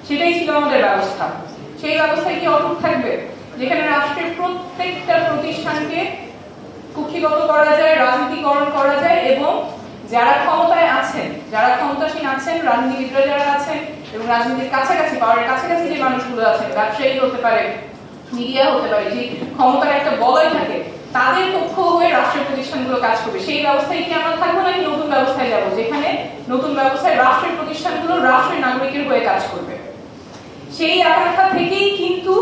সেটাই ছিল আমাদের ব্যবস্থা। সেই ব্যবস্থায় কি অটুট থাকবে, যেখানে রাষ্ট্রের প্রত্যেকটা প্রতিষ্ঠানকে কুক্ষিগত করা যায়, রাজনীতিকরণ করা যায়, এবং যারা ক্ষমতায় আছেন, যারা ক্ষমতাসীন আছেন, রাজনীতিবিদরা যারা আছেন এবং রাজনীতির কাছাকাছি, পাওয়ারের কাছাকাছি যে মানুষগুলো আছেন, ব্যবসায়ী হতে পারে, মিডিয়া হতে পারে, যে ক্ষমতার একটা বলয় থাকে, তাদের পক্ষ হয়ে রাষ্ট্রের প্রতিষ্ঠানগুলো কাজ করবে। সেই ব্যবস্থায় কি আমরা থাকবো, নাকি নতুন ব্যবস্থায় যাবো, যেখানে নতুন ব্যবস্থায় রাষ্ট্রের প্রতিষ্ঠানগুলো রাষ্ট্রের নাগরিকের হয়ে কাজ করবে? সেই আকাঙ্ক্ষা থেকেই কিন্তু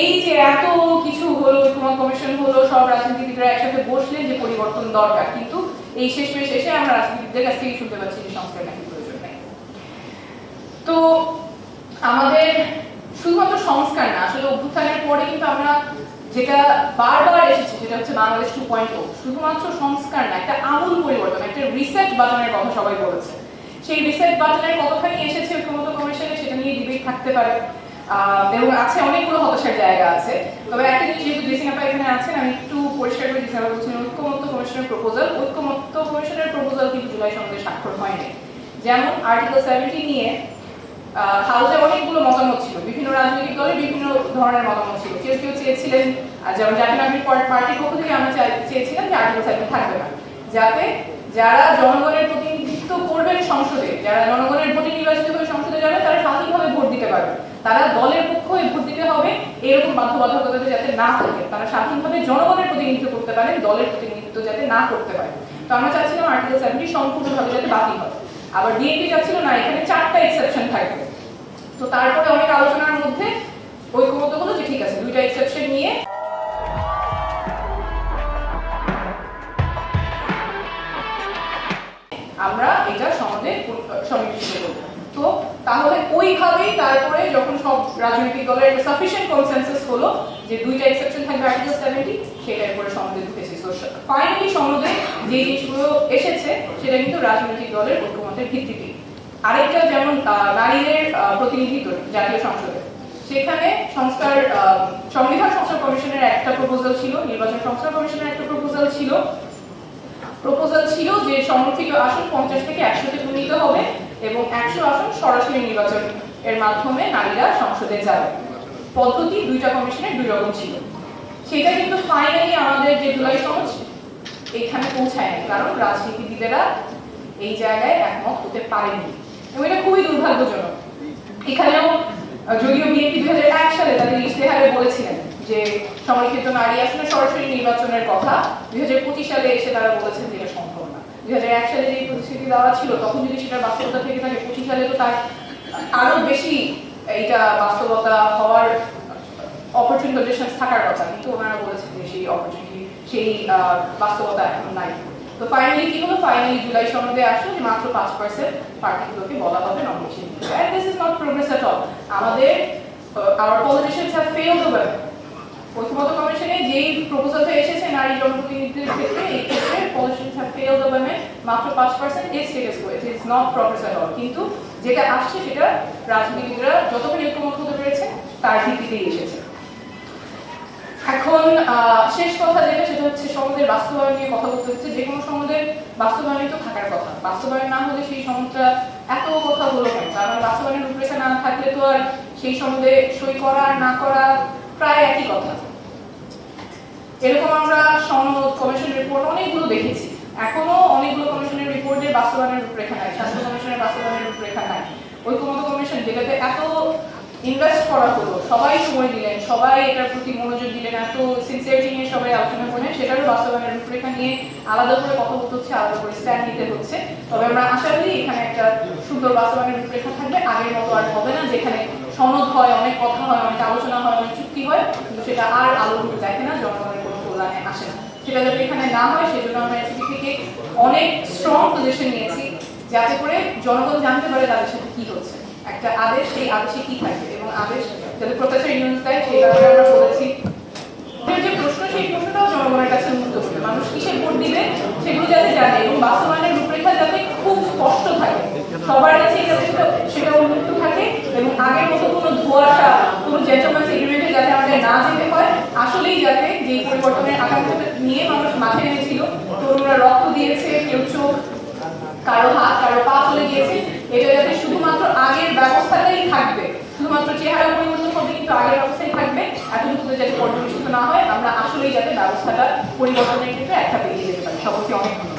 এই যে এত কিছু হলো, ঐক্যমত্য কমিশন হলো, সব রাজনীতিবিদরা একসাথে বসলেন যে পরিবর্তন দরকার, কিন্তু এই শেষে আমরা রাজনীতিবিদদের কাছ থেকে শুনতে পাচ্ছি যে সংস্কার নাকি প্রয়োজন নেই। তো আমাদের শুধুমাত্র সংস্কার না, আসলে অভ্যুত্থানের পরে কিন্তু আমরা যেটা বারবার এসেছে সেটা হচ্ছে বাংলাদেশ 2.0। শুধুমাত্র সংস্কার না, একটা আমূল পরিবর্তন, একটা রিসেট বাটনের কথা সবাই বলেছে। সেই রিসেট বাটনের কতখানি এসেছে ঐক্যমত্য কমিশনে, সেটা নিয়ে ডিবেট থাকতে পারে, এবং আছে অনেকগুলো হতাশার জায়গা আছে। তবে একটা জিনিস, যেহেতু জেসিন আপা এখানে আছেন, আমি একটু পরিষ্কার করে জেসিন আপা বলছিলেন ঐক্যমত্য কমিশনের প্রপোজাল কিন্তু জুলাই সনদে স্বাক্ষর হয়নি। যেমন আর্টিকেল 70 নিয়ে হাউসে অনেকগুলো মতামত ছিল, বিভিন্ন রাজনৈতিক দলের বিভিন্ন ধরনের মতামত ছিল। কেউ চেয়েছিলেন, যেমন জাতীয় নাগরিক পার্টির পক্ষ থেকে আমরা চেয়েছিলাম যে আর্টিকেল 70 থাকবে না, যাতে যারা জনগণের প্রতিনিধিত্ব করবেন সংসদে, যারা জনগণের ভোটে নির্বাচিত হয়ে সংসদে যাবে, তারা স্বাধীনভাবে ভোট দিতে পারবে, তারা দলের পক্ষ হয়ে ভোট দিতে হবে এরকম বাধ্যবাধকতা যাতে না থাকে, তারা স্বাধীনভাবে জনগণের প্রতিনিধিত্ব করতে পারেন, দলের প্রতিনিধিত্ব যাতে না করতে পারে। তো আমরা চাচ্ছিলাম আর্টিকেল 70 সম্পূর্ণভাবে যাতে বাতিল হয়। আবার ডিএমপি চাচ্ছিল না, এখানে 4টা এক্সেপশন থাকবে। তো তারপরে অনেক আলোচনার মধ্যে ঐক্যমত্য হলো যে ঠিক আছে, 2টা এক্সেপশন নিয়ে আমরা এটা সনদে সন্নিবেশিত করব। তো তাহলে ওইভাবেই তারপরে যখন সব রাজনৈতিক দলের একটা সাফিসিয়েন্ট কনসেনসাস হলো যে 2টা এক্সেপশন থাকবে আর্টিকেল 70, সেটার উপরে সনদে ঢুকেছে। তো ফাইনালি সনদে যে জিনিসগুলো এসেছে সেটা কিন্তু রাজনৈতিক দলের ঐক্যমতের ভিত্তিতে। আরেকটা যেমন নারীদের প্রতিনিধিত্ব জাতীয় সংসদে, সেখানে সংবিধান সংস্কার কমিশনের একটা প্রপোজাল ছিল, নির্বাচন সংস্কার কমিশনের একটা প্রপোজাল ছিল যে সংরক্ষিত আসন 50 থেকে 100-তে উন্নীত হবে এবং 100 আসন সরাসরি নির্বাচন এর মাধ্যমে নারীরা সংসদে যাবে। পদ্ধতি 2টা কমিশনের 2 রকম ছিল। সেটা কিন্তু ফাইনালি আমাদের যে জুলাই সনদ এখানে পৌঁছায়নি, কারণ রাজনীতিবিদেরা এই জায়গায় একমত হতে পারেনি এবং এটা খুবই দুর্ভাগ্যজনক। এখানেও যদিও বিএনপি 2001 সালে তাদের ইশতেহারে বলেছিলেন যে সংরক্ষিত নারী আসনে সরাসরি নির্বাচনের কথা, 2025 সালে এসে তারা বলেছেন যে এটা সম্ভব না। 2001 সালে যে প্রতিশ্রুতি দেওয়া ছিল তখন যদি সেটা বাস্তবতা থেকে থাকে, 25 সালে তো তার আরো বেশি এটা বাস্তবতা হওয়ার অপরচুনিটি কন্ডিশনস থাকার কথা, কিন্তু ওনারা বলেছেন যে সেই অপরচুনিটি, সেই বাস্তবতা এখন নাই। তো ফাইনালি কি হলো, ফাইনালি জুলাই সনদে আসলো যে মাত্র 5% প্রার্থীগুলোকে বলা হবে নমিনেশন দিতে। And this is not progress at all. আমাদের our politicians have failed the women. ঐক্যমত্য কমিশনে যেই প্রপোজালটা এসেছে নারী জনপ্রতিনিধিত্বের ক্ষেত্রে, এই ক্ষেত্রে politicians have failed the women, মাত্র 5% is status quo. It is not progress at all. কিন্তু যেটা আসছে সেটা রাজনীতিবিদরা যতখানি ঐক্যমত হতে পেরেছে তার ভিত্তিতেই এসেছে। এখন শেষ কথা যেটা, সেটা হচ্ছে সনদের বাস্তবায়ন নিয়ে কথা বলতে হচ্ছে। যে কোনো সনদের বাস্তবায়ন তো থাকার কথা, বাস্তবায়ন না হলে সেই সনদটা এত কথা হলো কেন? কারণ বাস্তবায়নের রূপরেখা না থাকলে তো আর সেই সনদে সই করা আর না করা প্রায় একই কথা। এরকম আমরা সনদ, কমিশন রিপোর্ট অনেকগুলো দেখেছি, এখনো অনেকগুলো কমিশনের রিপোর্টের বাস্তবায়নের রূপরেখা নাই, স্বাস্থ্য কমিশনের বাস্তবায়নের রূপরেখা নাই। ঐক্যমত্য কমিশন যেটাতে এত ইনভেস্ট করা হলো, সবাই সময় দিলেন, সবাই এটার প্রতি মনোযোগ দিলেন, এত সিনসিয়ারিটি নিয়ে সবাই আলোচনা করলেন, সেটারও বাস্তবায়নের রূপরেখা নিয়ে আলাদা করে কথা বলতে হচ্ছে, আলাদা করে স্ট্যান্ড নিতে হচ্ছে। তবে আমরা আশা করি এখানে একটা সুন্দর বাস্তবায়নের রূপরেখা থাকবে, আগের মতো আর হবে না যেখানে সনদ হয়, অনেক কথা হয়, অনেক আলোচনা হয়, অনেক চুক্তি হয়, কিন্তু সেটা আর আলো দেখে না, জনগণের কোনো কল্যাণে আসে না। সেটা যাতে এখানে না হয় সেজন্য আমরা এসিপি থেকে অনেক স্ট্রং পজিশন নিয়েছি, যাতে করে জনগণ জানতে পারে তাদের সাথে কি হচ্ছে। একটা আদেশ, সেই আদেশে কি থাকবে এবং আদেশ যাতে প্রফেসর ইউনুস দেয় সেই ব্যাপারে আমরা বলেছি। যে প্রশ্ন, সেই প্রশ্নটাও জনগণের কাছে উন্মুক্ত করবে, মানুষ কিসে ভোট দিবে সেগুলো যাতে জানে এবং বাস্তবায়নের রূপরেখা যাতে খুব স্পষ্ট থাকে, সবার কাছে সেটা উন্মুক্ত থাকে এবং আগের মতো কোনো ধোঁয়াশা, কোনো জেন্টলম্যানস এগ্রিমেন্টে যাতে আমাদের না যেতে হয়, আসলেই যাতে যে পরিবর্তনের আকাঙ্ক্ষা নিয়ে মানুষ মাঠে নেমেছিল, তরুণরা রক্ত দিয়েছে, কেউ চোখ, কারো হাত, কারো পা চলে গিয়েছে, এটা যাতে শুধুমাত্র আগের ব্যবস্থাটাই থাকবে শুধুমাত্র চেহারা পরিবর্তন হবে কিন্তু আগের অবস্থায় থাকবে, এতটুকু যাতে পর্যবেসিত না হয়, আমরা আসলেই যাতে ব্যবস্থাটা পরিবর্তনের ক্ষেত্রে একটা বেরিয়ে যেতে পারি। সকলকে অনেক ধন্যবাদ।